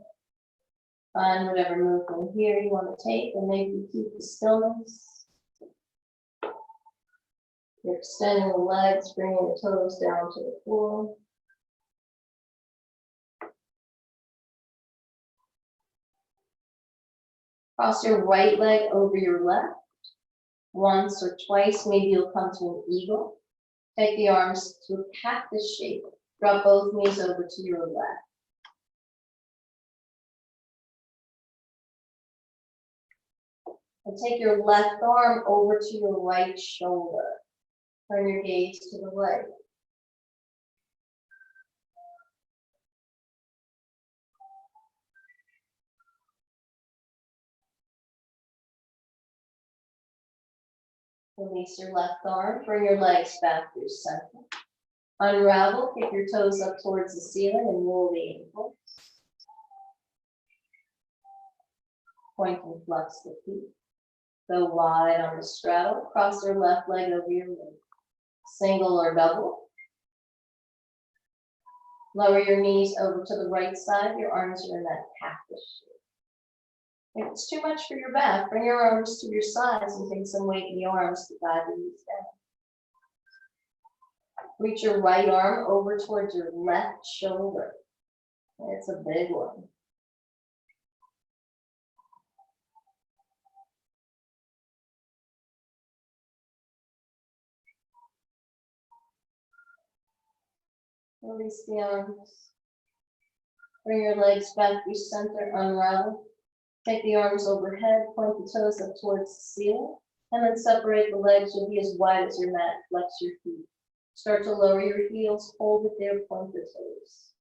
Find whatever movement here you want to take, and maybe keep the stillness. You're extending the legs, bringing the toes down to the floor. Cross your right leg over your left. Once or twice, maybe you'll come to an eagle. Take the arms to a cactus shape. Drop both knees over to your left. And take your left arm over to your right shoulder. Turn your gaze to the right. Release your left arm, bring your legs back through center. Unravel, kick your toes up towards the ceiling and roll the ankles. Point and flex the feet. Go wide on the straddle, cross your left leg over your leg. Single or double. Lower your knees over to the right side, your arms are in that cactus shape. If it's too much for your back, bring your arms to your sides and take some weight in the arms to guide the knees down. Reach your right arm over towards your left shoulder. It's a big one. Release the arms. Bring your legs back through center, unravel. Take the arms overhead, point the toes up towards the ceiling, and then separate the legs. You'll be as wide as your mat. Flex your feet. Start to lower your heels, hold it there, point the toes.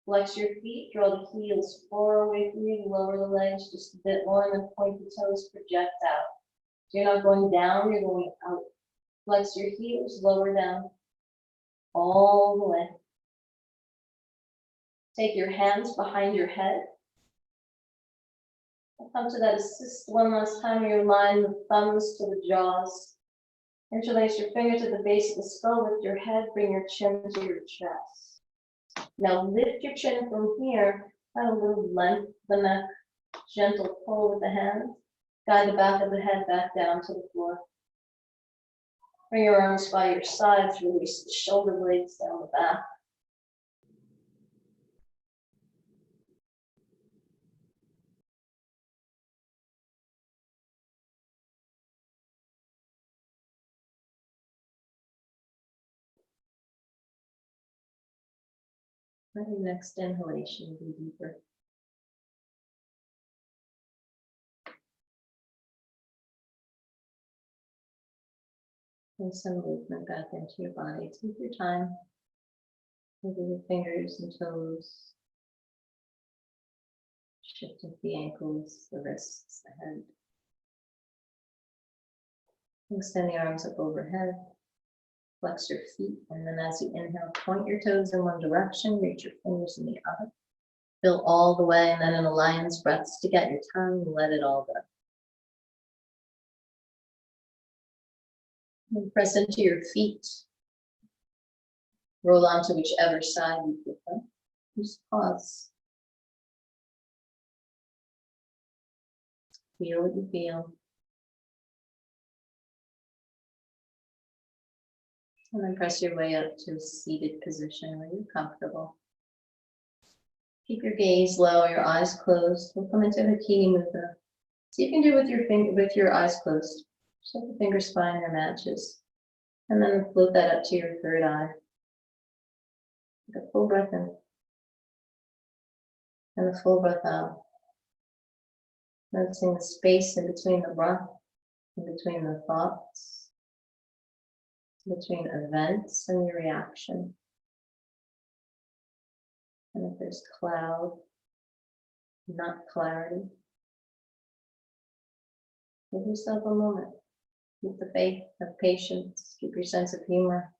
Flex your feet, draw the heels far away from you, lower the legs just a bit more, and then point the toes, project out. So you're not going down, you're going out. Flex your heels, lower down, all the way. Take your hands behind your head. Come to that assist one last time. You align the thumbs to the jaws. Interlace your finger to the base of the skull. Lift your head. Bring your chin to your chest. Now lift your chin from here. Add a little length to the neck. Gentle pull with the hands. Guide the back of the head back down to the floor. Bring your arms by your sides, release the shoulder blades down the back. Let your next inhalation be deeper. And some movement back into your body. Take your time. Move your fingers and toes. Shifting the ankles, the wrists, the head. Extend the arms up overhead. Flex your feet, and then as you inhale, point your toes in one direction, reach your fingers in the other. Fill all the way, and then in a lion's breath, stick out your tongue and let it all go. And press into your feet. Roll onto whichever side you prefer. Just pause. Feel what you feel. And then press your way up to a seated position where you're comfortable. Keep your gaze low, your eyes closed. We'll come into Hakini Mudra. See if you can do it with your eyes closed. Just let the finger spine there matches. And then float that up to your third eye. Take a full breath in. And a full breath out. Noticing the space in between the breath, in between the thoughts, between events and your reaction. And if there's cloud, not clarity, give yourself a moment. Keep the faith, have patience, keep your sense of humor,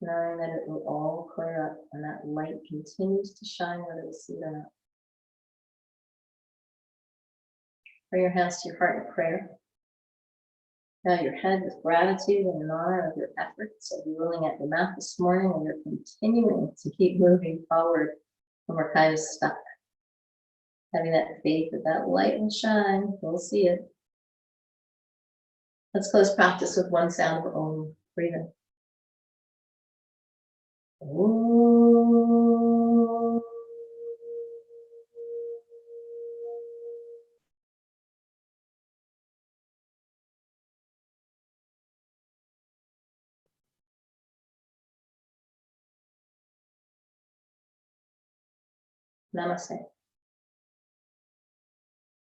knowing that it will all clear up and that light continues to shine whether we see it or not. Bring your hands to your heart in prayer. Bow your head with gratitude and in honor of your efforts of rolling at your mat this morning, and you're continuing to keep moving forward when we're kind of stuck. Having that faith that that light will shine, we'll see it. Let's close practice with one sound of Om. Breathe in. Om. Namaste.